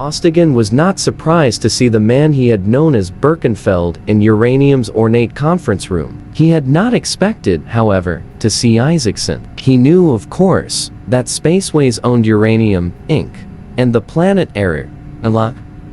Ostigan was not surprised to see the man he had known as Birkenfeld in Uranium's ornate conference room. He had not expected, however, to see Isaacson. He knew, of course, that Spaceways owned Uranium, Inc., and the planet Error,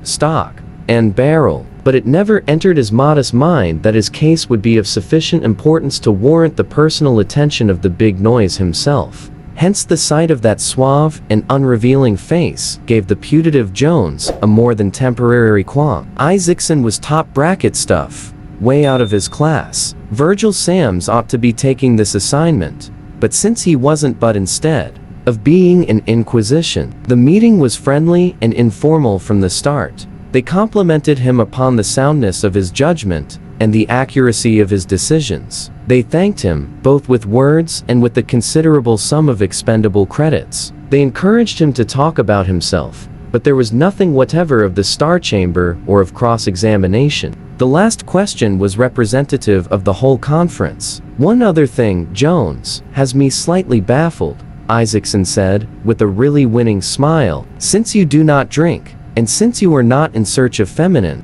stock, and barrel, but it never entered his modest mind that his case would be of sufficient importance to warrant the personal attention of the big noise himself. Hence the sight of that suave and unrevealing face gave the putative Jones a more than temporary qualm. Isaacson was top bracket stuff, way out of his class. Virgil Sams ought to be taking this assignment, but since he wasn't, but instead of being an inquisition, the meeting was friendly and informal from the start. They complimented him upon the soundness of his judgment and the accuracy of his decisions. They thanked him, both with words and with the considerable sum of expendable credits. They encouraged him to talk about himself, but there was nothing whatever of the Star Chamber or of cross-examination. The last question was representative of the whole conference. "One other thing, Jones, has me slightly baffled," Isaacson said, with a really winning smile. "Since you do not drink, and since you are not in search of feminine,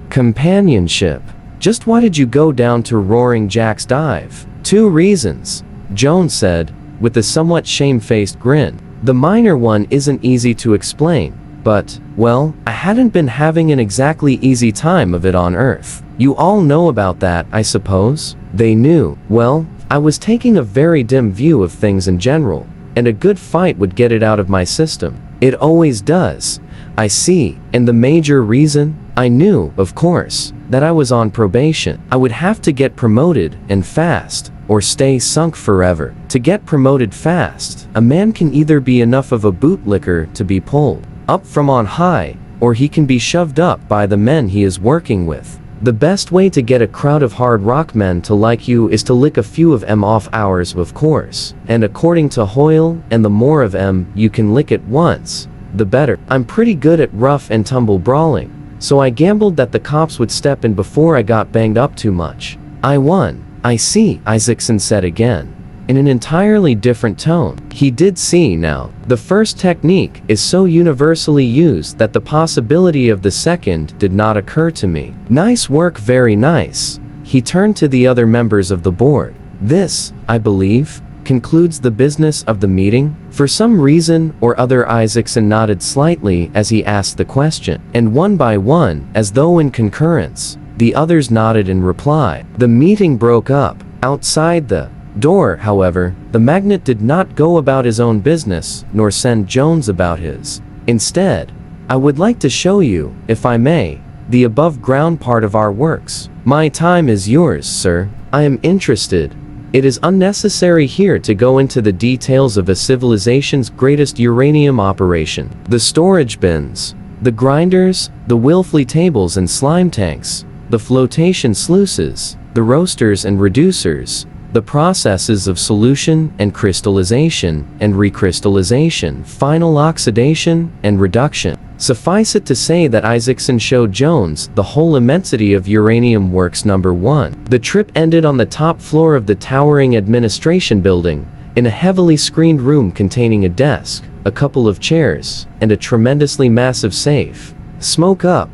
companionship, just why did you go down to Roaring Jack's dive?" "Two reasons," Jones said, with a somewhat shamefaced grin. "The minor one isn't easy to explain, but, well, I hadn't been having an exactly easy time of it on Earth. You all know about that, I suppose?" They knew. "Well, I was taking a very dim view of things in general, and a good fight would get it out of my system." "It always does. I see. And the major reason?" "I knew, of course, that I was on probation. I would have to get promoted, and fast, or stay sunk forever. To get promoted fast, a man can either be enough of a bootlicker to be pulled up from on high, or he can be shoved up by the men he is working with. The best way to get a crowd of hard rock men to like you is to lick a few of 'em off hours, of course. And according to Hoyle, and the more of 'em you can lick at once, the better. I'm pretty good at rough and tumble brawling, so I gambled that the cops would step in before I got banged up too much. I won." "I see," Isaacson said again, in an entirely different tone. He did see now. "The first technique is so universally used that the possibility of the second did not occur to me." "Nice work, very nice." He turned to the other members of the board. "This, I believe, concludes the business of the meeting?" For some reason or other Isaacson nodded slightly as he asked the question, and one by one, as though in concurrence, the others nodded in reply. The meeting broke up. Outside the door, however, the magnate did not go about his own business, nor send Jones about his. Instead, "I would like to show you, if I may, the above-ground part of our works." "My time is yours, sir. I am interested. It is unnecessary here to go into the details of a civilization's greatest uranium operation. The storage bins, the grinders, the Wilfley tables and slime tanks, the flotation sluices, the roasters and reducers, the processes of solution and crystallization and recrystallization, final oxidation and reduction." Suffice it to say that Isaacson showed Jones the whole immensity of Uranium Works No. 1. The trip ended on the top floor of the towering administration building, in a heavily screened room containing a desk, a couple of chairs, and a tremendously massive safe. "Smoke up."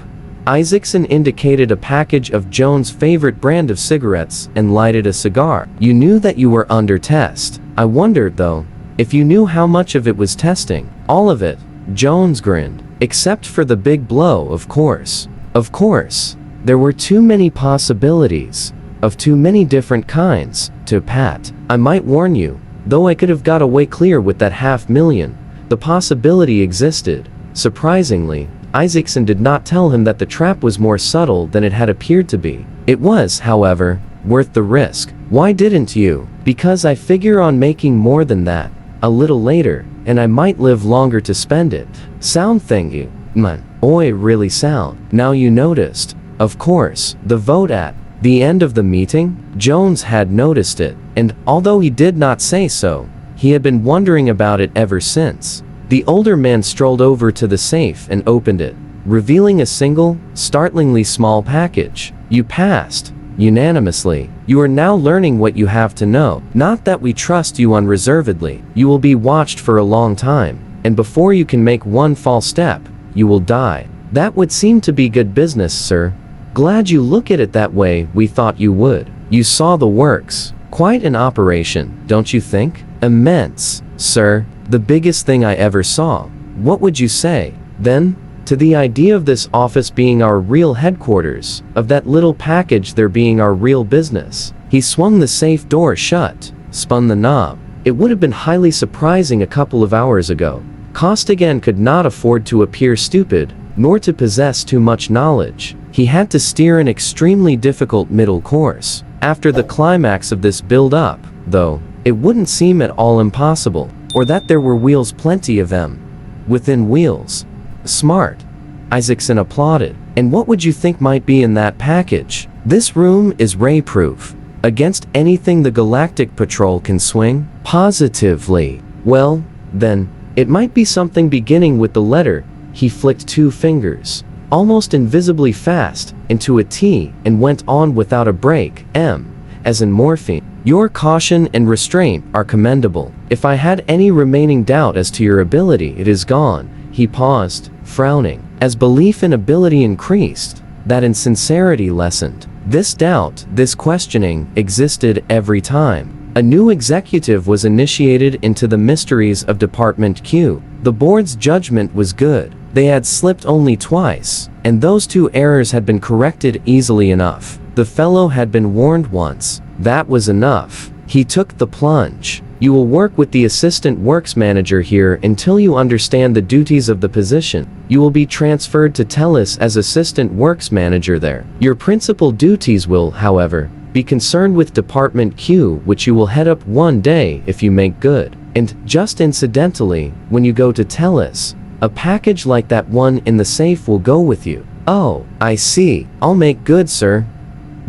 Isaacson indicated a package of Jones' favorite brand of cigarettes and lighted a cigar. "You knew that you were under test. I wondered, though, if you knew how much of it was testing." "All of it," Jones grinned. "Except for the big blow, of course." "Of course. There were too many possibilities, of too many different kinds, to pat. I might warn you, though I could have got away clear with that $500,000. The possibility existed." Surprisingly, Isaacson did not tell him that the trap was more subtle than it had appeared to be. "It was, however, worth the risk." "Why didn't you?" "Because I figure on making more than that, a little later, and I might live longer to spend it." "Sound thingy, man. Oi, really sound." Now you noticed, of course, the vote at the end of the meeting? Jones had noticed it, and, although he did not say so, he had been wondering about it ever since. The older man strolled over to the safe and opened it, revealing a single, startlingly small package. "You passed, unanimously. You are now learning what you have to know. Not that we trust you unreservedly. You will be watched for a long time, and before you can make one false step, you will die. That would seem to be good business, sir. Glad you look at it that way, we thought you would. You saw the works. Quite an operation, don't you think? Immense, sir. The biggest thing I ever saw. What would you say, then, to the idea of this office being our real headquarters, of that little package there being our real business? He swung the safe door shut, spun the knob. It would have been highly surprising a couple of hours ago. Costigan could not afford to appear stupid, nor to possess too much knowledge. He had to steer an extremely difficult middle course. After the climax of this build-up, though, it wouldn't seem at all impossible, or that there were wheels, plenty of them. Within wheels. Smart. Isaacson applauded. And what would you think might be in that package? This room is ray-proof. Against anything the Galactic Patrol can swing? Positively. Well, then, it might be something beginning with the letter. He flicked 2 fingers, almost invisibly fast, into a T, and went on without a break. M, as in morphine. Your caution and restraint are commendable. If I had any remaining doubt as to your ability, it is gone. He paused, frowning. As belief in ability increased, that insincerity lessened. This doubt, this questioning, existed every time. A new executive was initiated into the mysteries of Department Q. The board's judgment was good. They had slipped only twice, and those 2 errors had been corrected easily enough. The fellow had been warned once. That was enough. He took the plunge. You will work with the assistant works manager here until you understand the duties of the position. You will be transferred to Tellus as assistant works manager there. Your principal duties will, however, be concerned with Department Q, which you will head up one day if you make good. And, just incidentally, when you go to Tellus, a package like that one in the safe will go with you. Oh, I see. I'll make good, sir.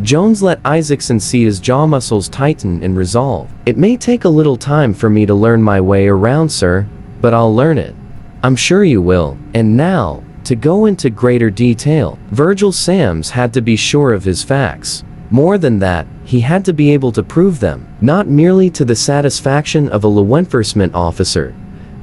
Jones let Isaacson see his jaw muscles tighten in resolve. It may take a little time for me to learn my way around, sir, but I'll learn it. I'm sure you will. And now, to go into greater detail, Virgil Sams had to be sure of his facts. More than that, he had to be able to prove them, not merely to the satisfaction of a law enforcement officer,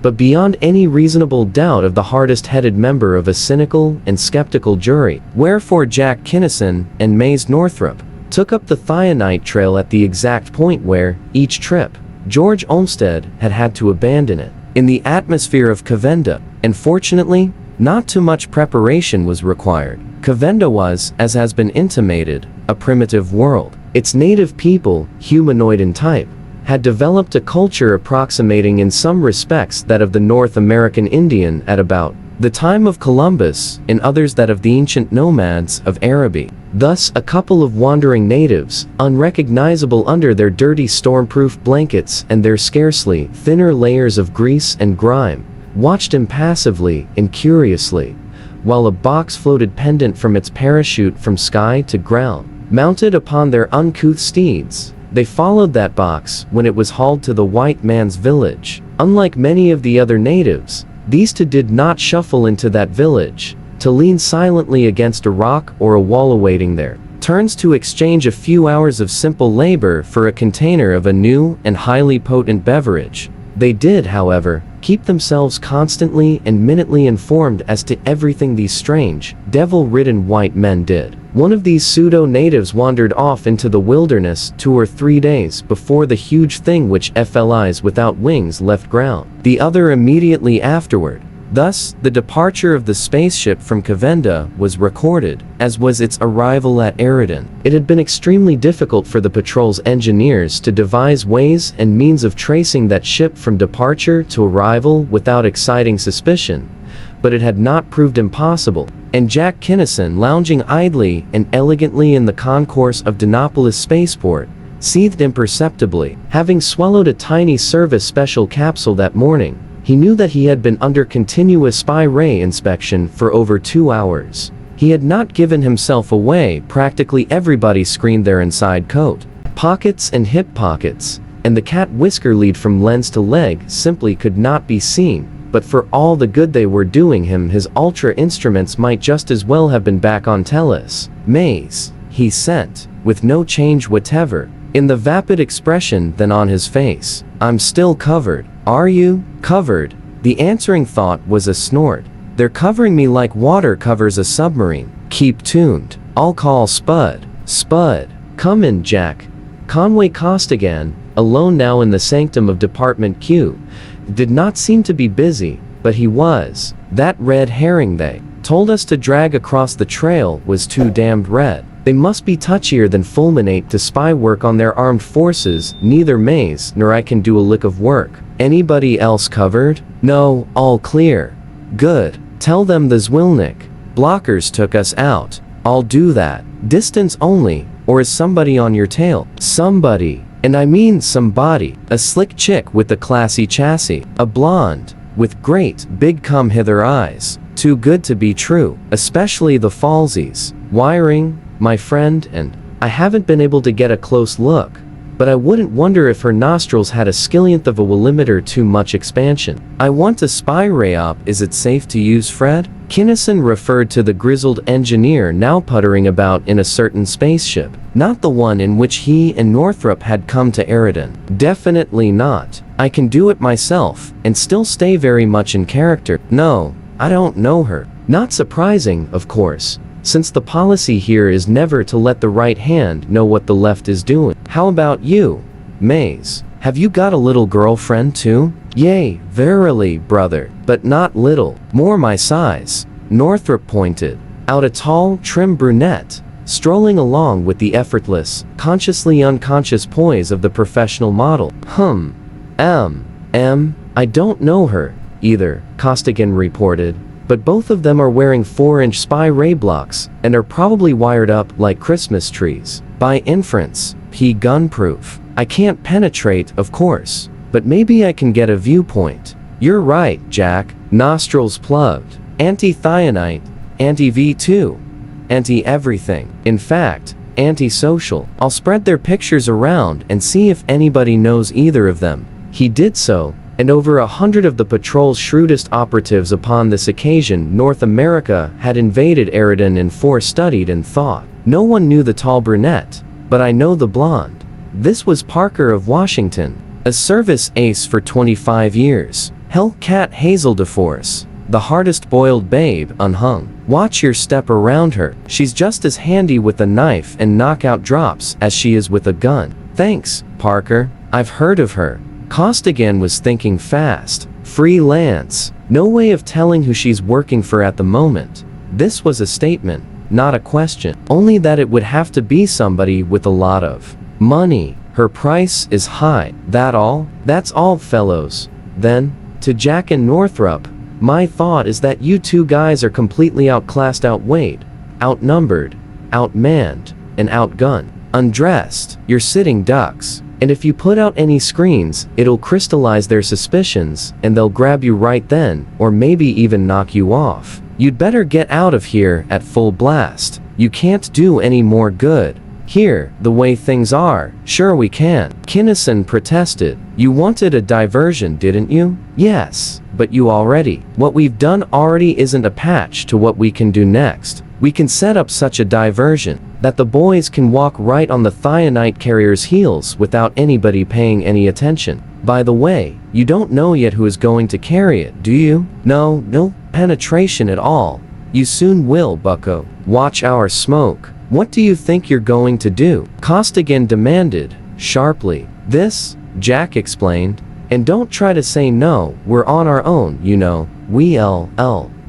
but beyond any reasonable doubt of the hardest-headed member of a cynical and skeptical jury. Wherefore Jack Kinnison and Maze Northrop took up the Thionite trail at the exact point where, each trip, George Olmsted had to abandon it. In the atmosphere of Cavenda, and fortunately, not too much preparation was required. Cavenda was, as has been intimated, a primitive world. Its native people, humanoid in type, had developed a culture approximating in some respects that of the North American Indian at about the time of Columbus, in others that of the ancient nomads of Araby. Thus, a couple of wandering natives, unrecognizable under their dirty stormproof blankets and their scarcely thinner layers of grease and grime, watched impassively and curiously, while a box floated pendant from its parachute from sky to ground. Mounted upon their uncouth steeds, they followed that box when it was hauled to the white man's village. Unlike many of the other natives, these 2 did not shuffle into that village, to lean silently against a rock or a wall awaiting their turns to exchange a few hours of simple labor for a container of a new and highly potent beverage. They did, however, keep themselves constantly and minutely informed as to everything these strange, devil-ridden white men did. One of these pseudo-natives wandered off into the wilderness 2 or 3 days before the huge thing which FLIs without wings left ground. The other immediately afterward. Thus, the departure of the spaceship from Cavenda was recorded, as was its arrival at Eridan. It had been extremely difficult for the patrol's engineers to devise ways and means of tracing that ship from departure to arrival without exciting suspicion, but it had not proved impossible, and Jack Kinnison, lounging idly and elegantly in the concourse of Dinopolis Spaceport, seethed imperceptibly. Having swallowed a tiny service special capsule that morning, he knew that he had been under continuous spy ray inspection for over 2 hours. He had not given himself away. Practically everybody screened their inside coat, pockets and hip pockets, and the cat whisker lead from lens to leg simply could not be seen. But for all the good they were doing him, his ultra instruments might just as well have been back on Tellus. Maze, he sent, with no change whatever in the vapid expression than on his face. I'm still covered. Are you? Covered? The answering thought was a snort. They're covering me like water covers a submarine. Keep tuned. I'll call Spud. Spud. Come in, Jack. Conway Costigan, alone now in the sanctum of Department Q, did not seem to be busy, but he was. That red herring they told us to drag across the trail was too damned red. They must be touchier than fulminate to spy work on their armed forces. Neither Maze nor I can do a lick of work. Anybody else covered? No, all clear. Good. Tell them the Zwilnik blockers took us out. I'll do that. Distance only, or is somebody on your tail? Somebody. And I mean somebody. A slick chick with a classy chassis. A blonde with great big come hither eyes. Too good to be true. Especially the falsies. Wiring, my friend, and I haven't been able to get a close look, but I wouldn't wonder if her nostrils had a skillionth of a millimeter too much expansion. I want a spy ray op. Is it safe to use, Fred? Kinnison referred to the grizzled engineer now puttering about in a certain spaceship, not the one in which he and Northrop had come to Eridan. Definitely not. I can do it myself, and still stay very much in character. No, I don't know her. Not surprising, of course, since the policy here is never to let the right hand know what the left is doing. How about you, Maze? Have you got a little girlfriend too? Yea, verily, brother, but not little, more my size. Northrop pointed out a tall, trim brunette, strolling along with the effortless, consciously unconscious poise of the professional model. I don't know her, either, Costigan reported, but both of them are wearing 4-inch spy ray blocks, and are probably wired up like Christmas trees. By inference, gun-proof. I can't penetrate, of course, but maybe I can get a viewpoint. You're right, Jack. Nostrils plugged. Anti-Thionite, anti-V2, anti-everything. In fact, anti-social. I'll spread their pictures around and see if anybody knows either of them. He did so, and over 100 of the patrol's shrewdest operatives upon this occasion North America had invaded Eridan and forestudied and thought. No one knew the tall brunette, but I know the blonde. This was Parker of Washington, a service ace for 25 years. Hellcat Hazel DeForce, the hardest boiled babe unhung. Watch your step around her. She's just as handy with a knife and knockout drops as she is with a gun. Thanks, Parker. I've heard of her. Costigan was thinking fast. Freelance. No way of telling who she's working for at the moment. This was a statement, not a question. Only that it would have to be somebody with a lot of money. Her price is high. That all? That's all, fellows. Then, to Jack and Northrop, my thought is that you two guys are completely outclassed, outweighed, outnumbered, outmanned, and outgunned. Undressed. You're sitting ducks. And if you put out any screens, it'll crystallize their suspicions, and they'll grab you right then, or maybe even knock you off. You'd better get out of here at full blast. You can't do any more good here, the way things are. Sure we can. Kinnison protested. You wanted a diversion, didn't you? Yes, but you already. What we've done already isn't a patch to what we can do next. We can set up such a diversion that the boys can walk right on the Thionite carrier's heels without anybody paying any attention. By the way, you don't know yet who is going to carry it, do you? No penetration at all. You soon will, bucko. Watch our smoke. What do you think you're going to do? Costigan demanded, sharply. This, Jack explained. And don't try to say no, we're on our own, you know.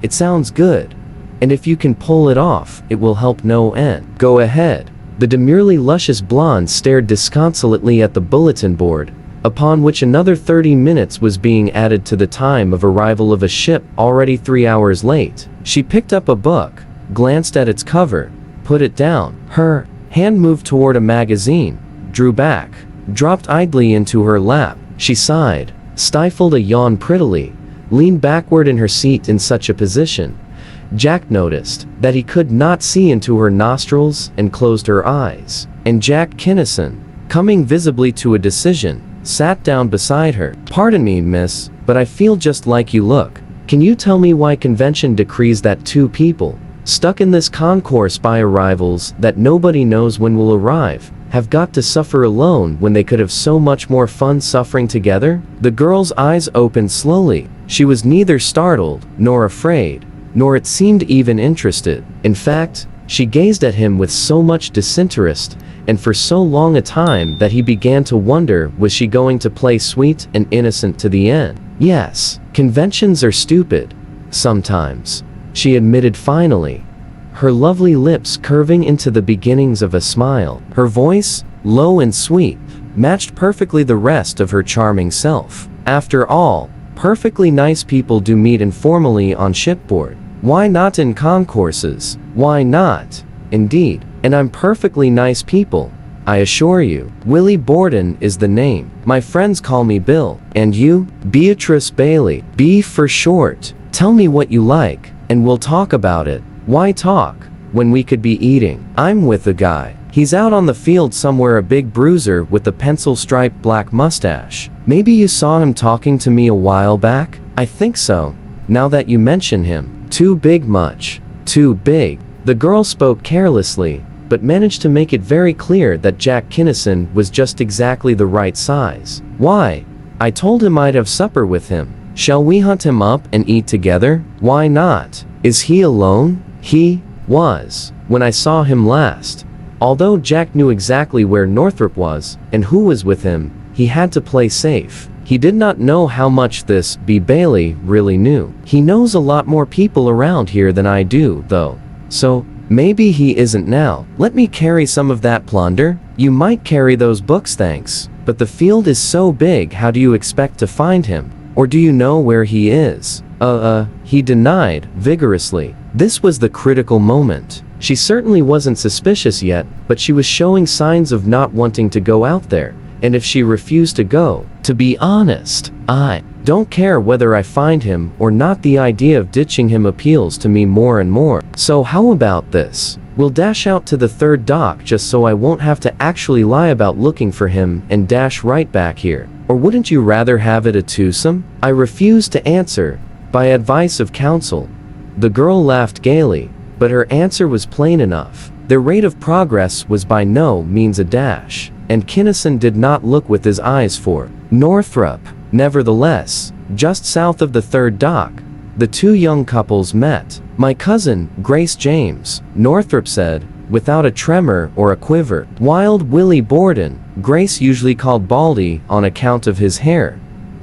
It sounds good. And if you can pull it off, it will help no end. Go ahead. The demurely luscious blonde stared disconsolately at the bulletin board, upon which another 30 minutes was being added to the time of arrival of a ship already 3 hours late. She picked up a book, glanced at its cover, put it down. Her hand moved toward a magazine, drew back, dropped idly into her lap. She sighed, stifled a yawn prettily, leaned backward in her seat in such a position. Jack noticed that he could not see into her nostrils and closed her eyes. And Jack Kinnison, coming visibly to a decision, sat down beside her. Pardon me, miss, but I feel just like you look. Can you tell me why convention decrees that 2 people, stuck in this concourse by arrivals that nobody knows when will arrive, have got to suffer alone when they could have so much more fun suffering together? The girl's eyes opened slowly. She was neither startled nor afraid, nor it seemed even interested. In fact, she gazed at him with so much disinterest, and for so long a time that he began to wonder, was she going to play sweet and innocent to the end? Yes, conventions are stupid. Sometimes, she admitted finally, her lovely lips curving into the beginnings of a smile. Her voice, low and sweet, matched perfectly the rest of her charming self. After all, perfectly nice people do meet informally on shipboard. Why not in concourses? Why not? Indeed, and I'm perfectly nice people, I assure you. Willie Borden is the name. My friends call me Bill. And you? Beatrice Bailey. B for short. Tell me what you like, and we'll talk about it. Why talk, when we could be eating? I'm with the guy. He's out on the field somewhere, a big bruiser with a pencil-striped black mustache. Maybe you saw him talking to me a while back? I think so, now that you mention him. Too big much. Too big. The girl spoke carelessly, but managed to make it very clear that Jack Kinnison was just exactly the right size. Why? I told him I'd have supper with him. Shall we hunt him up and eat together? Why not? Is he alone? He was, when I saw him last. Although Jack knew exactly where Northrop was, and who was with him, he had to play safe. He did not know how much this B. Bailey really knew. He knows a lot more people around here than I do, though. So, maybe he isn't now. Let me carry some of that plunder? You might carry those books, thanks. But the field is so big, how do you expect to find him? Or do you know where he is? He denied, vigorously. This was the critical moment. She certainly wasn't suspicious yet, but she was showing signs of not wanting to go out there. And if she refused to go, to be honest, I don't care whether I find him or not. The idea of ditching him appeals to me more and more. So how about this? We'll dash out to the third dock just so I won't have to actually lie about looking for him and dash right back here. Or wouldn't you rather have it a twosome? I refused to answer, by advice of counsel. The girl laughed gaily, but her answer was plain enough. Their rate of progress was by no means a dash, and Kinnison did not look with his eyes for Northrop. Nevertheless, just south of the third dock, the two young couples met. My cousin, Grace James, Northrop said, without a tremor or a quiver. Wild Willie Borden, Grace usually called Baldy on account of his hair.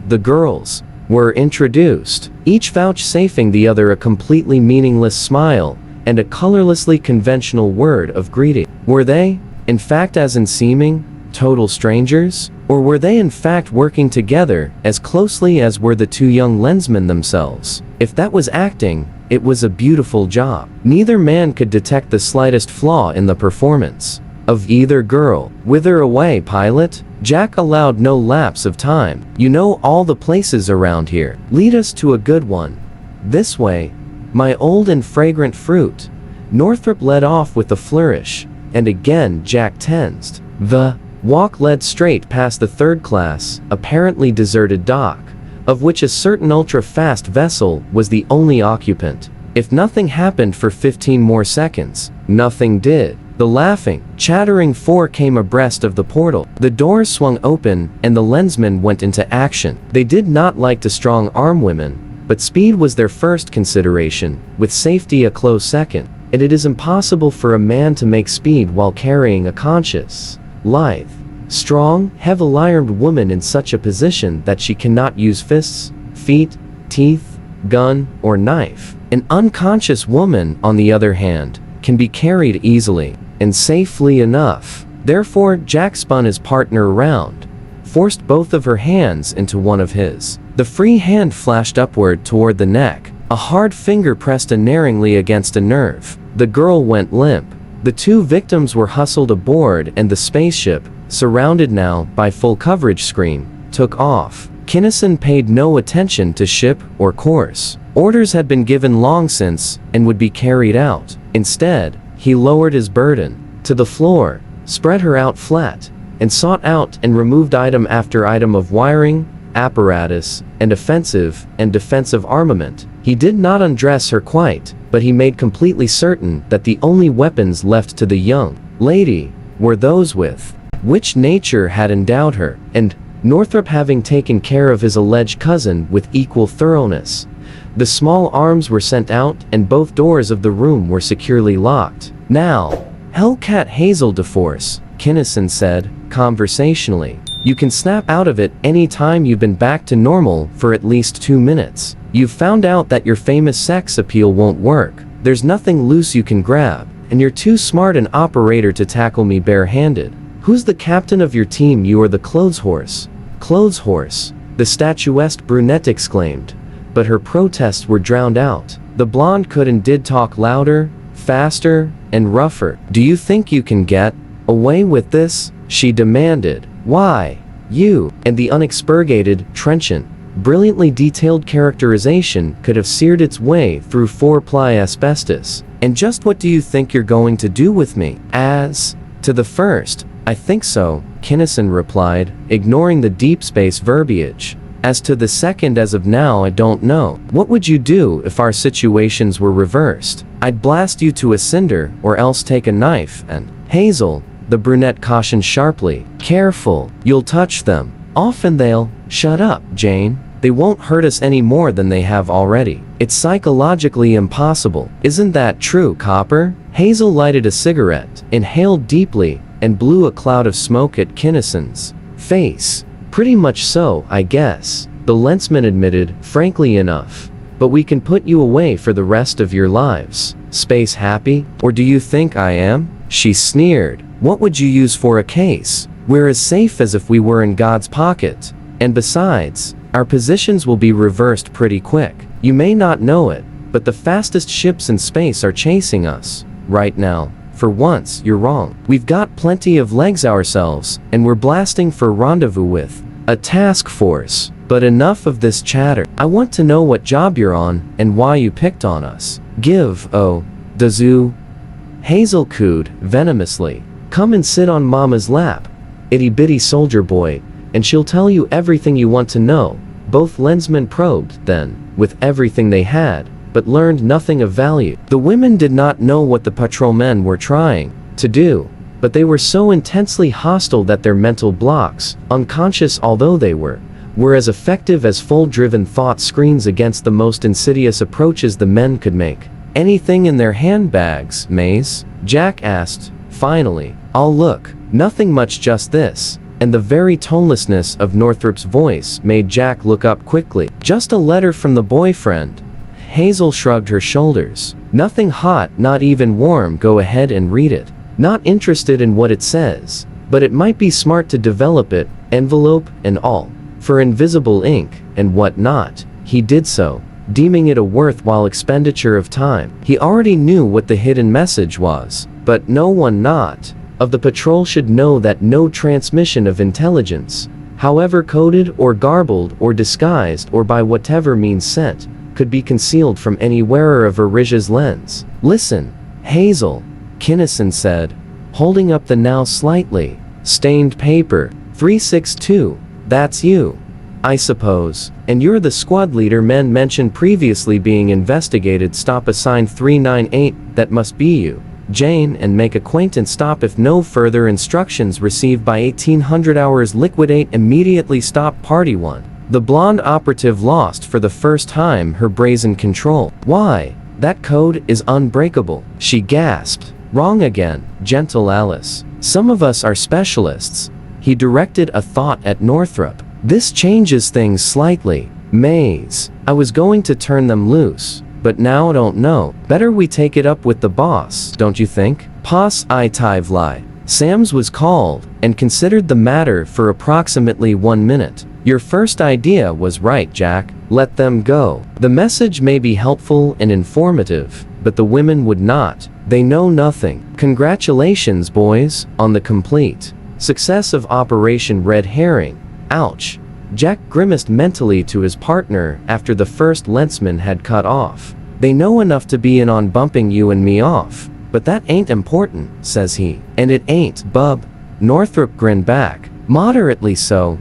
The girls were introduced, each vouchsafing the other a completely meaningless smile and a colorlessly conventional word of greeting. Were they, in fact, as in seeming, total strangers? Or were they in fact working together as closely as were the two young Lensmen themselves? If that was acting, it was a beautiful job. Neither man could detect the slightest flaw in the performance of either girl. Whither away, pilot? Jack allowed no lapse of time. You know all the places around here. Lead us to a good one. This way, my old and fragrant fruit. Northrop led off with a flourish, and again Jack tensed. The walk led straight past the third class, apparently deserted dock, of which a certain ultra-fast vessel was the only occupant. If nothing happened for 15 more seconds, nothing did. The laughing, chattering four came abreast of the portal. The doors swung open, and the Lensmen went into action. They did not like to strong-arm women, but speed was their first consideration, with safety a close second. And it is impossible for a man to make speed while carrying a conscious, lithe, strong, heavily-armed woman in such a position that she cannot use fists, feet, teeth, gun, or knife. An unconscious woman, on the other hand, can be carried easily and safely enough. Therefore, Jack spun his partner around, forced both of her hands into one of his. The free hand flashed upward toward the neck. A hard finger pressed unerringly against a nerve. The girl went limp. The two victims were hustled aboard, and the spaceship, surrounded now by full coverage screen, took off. Kinnison paid no attention to ship or course. Orders had been given long since and would be carried out. Instead, he lowered his burden to the floor, spread her out flat, and sought out and removed item after item of wiring, apparatus, and offensive and defensive armament. He did not undress her quite, but he made completely certain that the only weapons left to the young lady were those with which nature had endowed her, and Northrop, having taken care of his alleged cousin with equal thoroughness, The small arms were sent out and both doors of the room were securely locked. Now, Hellcat Hazel DeForce, Kinnison said, conversationally. You can snap out of it any time you've been back to normal for at least 2 minutes. You've found out that your famous sex appeal won't work. There's nothing loose you can grab, and you're too smart an operator to tackle me barehanded. Who's the captain of your team? You are the clothes horse. Clothes horse, the statuesque brunette exclaimed, but her protests were drowned out. The blonde could and did talk louder, faster, and rougher. Do you think you can get away with this? She demanded. Why? You, and the unexpurgated, trenchant, brilliantly detailed characterization could have seared its way through 4-ply asbestos. And just what do you think you're going to do with me? As to the first, I think so, Kinnison replied, ignoring the deep space verbiage. As to the second, as of now I don't know. What would you do if our situations were reversed? I'd blast you to a cinder, or else take a knife and— Hazel, the brunette cautioned sharply. Careful, you'll touch them. Often they'll— Shut up, Jane. They won't hurt us any more than they have already. It's psychologically impossible. Isn't that true, Copper? Hazel lighted a cigarette, inhaled deeply, and blew a cloud of smoke at Kinnison's face. Pretty much so, I guess, the Lensman admitted, frankly enough. But we can put you away for the rest of your lives. Space happy? Or do you think I am? She sneered. What would you use for a case? We're as safe as if we were in God's pocket. And besides, our positions will be reversed pretty quick. You may not know it, but the fastest ships in space are chasing us. Right now. For once, you're wrong. We've got plenty of legs ourselves, and we're blasting for rendezvous with a task force. But enough of this chatter. I want to know what job you're on, and why you picked on us. Dazoo. Hazel cooed, venomously. Come and sit on Mama's lap, itty-bitty soldier boy, and she'll tell you everything you want to know. Both Lensmen probed, then, with everything they had, but learned nothing of value. The women did not know what the patrolmen were trying to do, but they were so intensely hostile that their mental blocks, unconscious although they were as effective as full-driven thought screens against the most insidious approaches the men could make. Anything in their handbags, Maze? Jack asked, finally. I'll look. Nothing much, just this. And the very tonelessness of Northrop's voice made Jack look up quickly. Just a letter from the boyfriend. Hazel shrugged her shoulders. Nothing hot, not even warm. Go ahead and read it. Not interested in what it says, but it might be smart to develop it, envelope and all, for invisible ink and whatnot. He did so, deeming it a worthwhile expenditure of time. He already knew what the hidden message was, but no one not of the patrol should know that no transmission of intelligence, however coded or garbled or disguised or by whatever means sent, could be concealed from any wearer of Orisha's lens. Listen, Hazel, Kinnison said, holding up the now slightly stained paper. 362, that's you, I suppose, and you're the squad leader men mentioned previously being investigated. Stop assigned 398, that must be you, Jane, and make acquaintance. Stop if no further instructions received by 1800 hours. Liquidate immediately. Stop party 1. The blonde operative lost for the first time her brazen control. Why, that code is unbreakable, she gasped. Wrong again, gentle Alice. Some of us are specialists. He directed a thought at Northrop. This changes things slightly. Maze, I was going to turn them loose, but now I don't know. Better we take it up with the boss, don't you think? Pos I Tivli. Sams was called and considered the matter for approximately 1 minute. Your first idea was right, Jack. Let them go. The message may be helpful and informative, but the women would not. They know nothing. Congratulations, boys, on the complete success of Operation Red Herring. Ouch. Jack grimaced mentally to his partner after the first Lensman had cut off. They know enough to be in on bumping you and me off, but that ain't important, says he. And it ain't, bub. Northrop grinned back. Moderately so.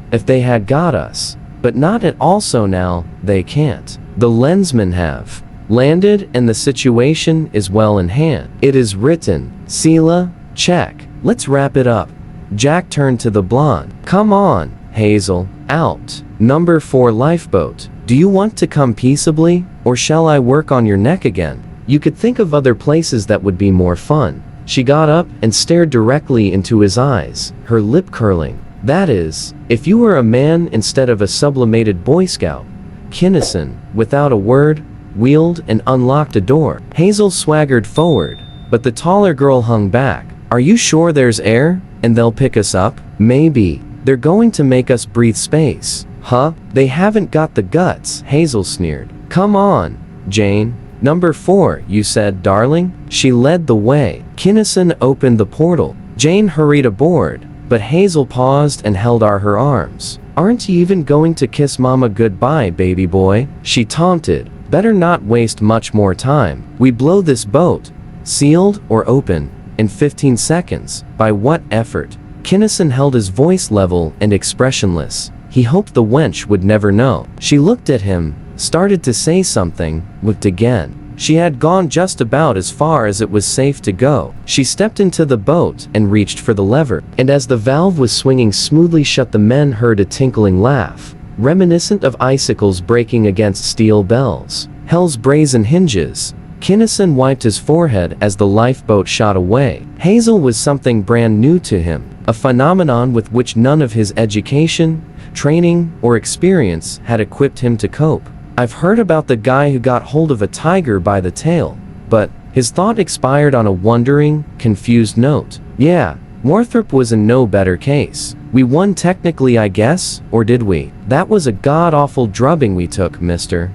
If they had got us. But not at all so now, they can't. The Lensmen have landed and the situation is well in hand. It is written. Sela, check. Let's wrap it up. Jack turned to the blonde. Come on, Hazel. Out. Number 4 lifeboat. Do you want to come peaceably, or shall I work on your neck again? You could think of other places that would be more fun. She got up and stared directly into his eyes, her lip curling. That is, if you were a man instead of a sublimated Boy Scout. Kinnison, without a word, wheeled and unlocked a door. Hazel swaggered forward, but the taller girl hung back. Are you sure there's air, and they'll pick us up? Maybe. They're going to make us breathe space. Huh? They haven't got the guts, Hazel sneered. Come on, Jane. Number 4, you said, darling? She led the way. Kinnison opened the portal. Jane hurried aboard, but Hazel paused and held out her arms. Aren't you even going to kiss Mama goodbye, baby boy? She taunted. Better not waste much more time. We blow this boat, sealed or open, in 15 seconds. By what effort? Kinnison held his voice level and expressionless. He hoped the wench would never know. She looked at him, started to say something, looked again. She had gone just about as far as it was safe to go. She stepped into the boat and reached for the lever. And as the valve was swinging smoothly shut, the men heard a tinkling laugh, reminiscent of icicles breaking against steel bells. Hell's brazen hinges. Kinnison wiped his forehead as the lifeboat shot away. Hazel was something brand new to him, a phenomenon with which none of his education, training, or experience had equipped him to cope. I've heard about the guy who got hold of a tiger by the tail, but his thought expired on a wondering, confused note. Yeah, Northrop was in no better case. We won technically, I guess, or did we? That was a god-awful drubbing we took, mister.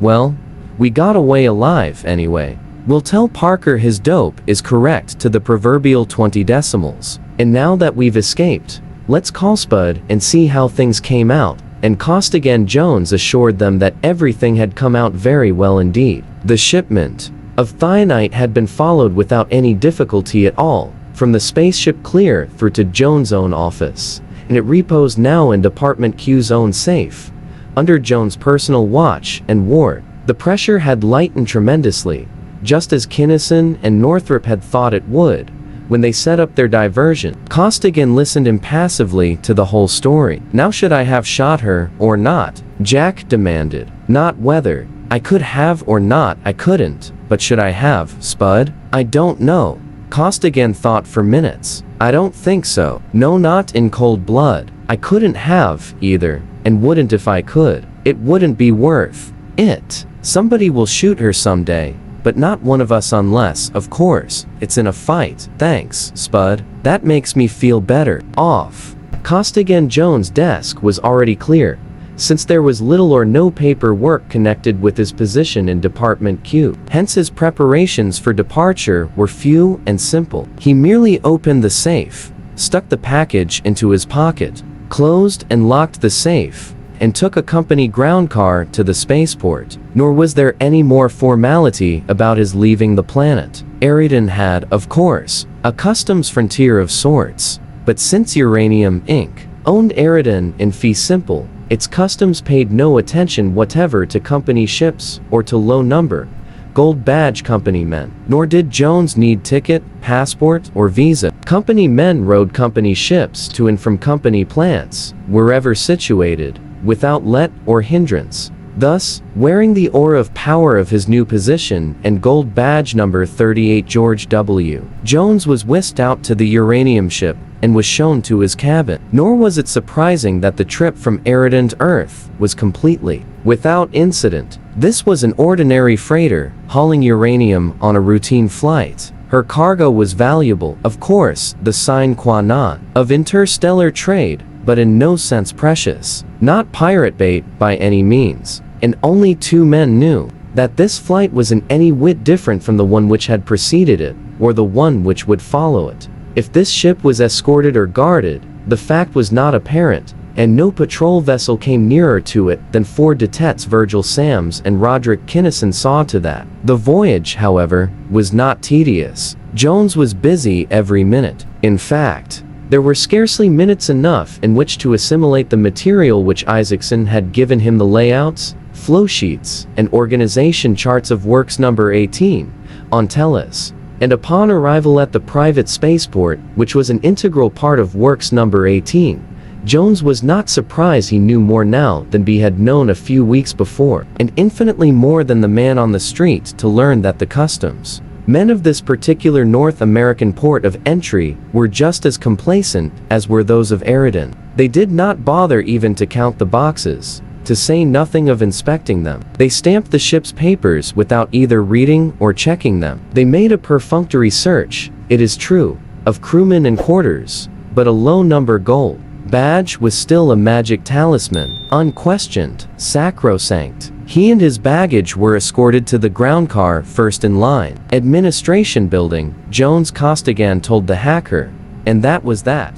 Well, we got away alive, anyway. We'll tell Parker his dope is correct to the proverbial 20 decimals. And now that we've escaped, let's call Spud and see how things came out. And Costigan Jones assured them that everything had come out very well indeed. The shipment of Thionite had been followed without any difficulty at all, from the spaceship clear through to Jones' own office, and it reposed now in Department Q's own safe, under Jones' personal watch and ward. The pressure had lightened tremendously, just as Kinnison and Northrop had thought it would, when they set up their diversion. Costigan listened impassively to the whole story. Now should I have shot her, or not? Jack demanded. Not whether. I could have or not, I couldn't. But should I have, Spud? I don't know. Costigan thought for minutes. I don't think so. No, not in cold blood. I couldn't have, either, and wouldn't if I could. It wouldn't be worth it. Somebody will shoot her someday. But not one of us unless, of course, it's in a fight. Thanks, Spud. That makes me feel better. Off. Costigan Jones' desk was already clear, since there was little or no paperwork connected with his position in Department Q. Hence his preparations for departure were few and simple. He merely opened the safe, stuck the package into his pocket, closed and locked the safe, and took a company ground car to the spaceport. Nor was there any more formality about his leaving the planet. Eridan had, of course, a customs frontier of sorts, but since Uranium Inc. owned Eridan in fee simple, its customs paid no attention whatever to company ships or to low-number, gold badge company men. Nor did Jones need ticket, passport, or visa. Company men rode company ships to and from company plants, wherever situated, without let or hindrance. Thus, wearing the aura of power of his new position and gold badge number 38 George W. Jones was whisked out to the uranium ship and was shown to his cabin. Nor was it surprising that the trip from Eridan to Earth was completely without incident. This was an ordinary freighter hauling uranium on a routine flight. Her cargo was valuable, of course, the sine qua non of interstellar trade, but in no sense precious. Not pirate bait by any means. And only 2 men knew that this flight was in any whit different from the one which had preceded it, or the one which would follow it. If this ship was escorted or guarded, the fact was not apparent, and no patrol vessel came nearer to it than 4 detets Virgil Sams and Roderick Kinnison saw to that. The voyage, however, was not tedious. Jones was busy every minute. In fact, there were scarcely minutes enough in which to assimilate the material which Isaacson had given him, the layouts, flowsheets, and organization charts of Works Number 18, on Tellus. And upon arrival at the private spaceport, which was an integral part of Works Number 18, Jones was not surprised. He knew more now than he had known a few weeks before, and infinitely more than the man on the street, to learn that the customs men of this particular North American port of entry were just as complacent as were those of Eridan. They did not bother even to count the boxes, to say nothing of inspecting them. They stamped the ship's papers without either reading or checking them. They made a perfunctory search, it is true, of crewmen and quarters, but a low number gold badge was still a magic talisman, unquestioned, sacrosanct. He and his baggage were escorted to the ground car first in line. Administration building, Jones Costigan told the hacker, and that was that.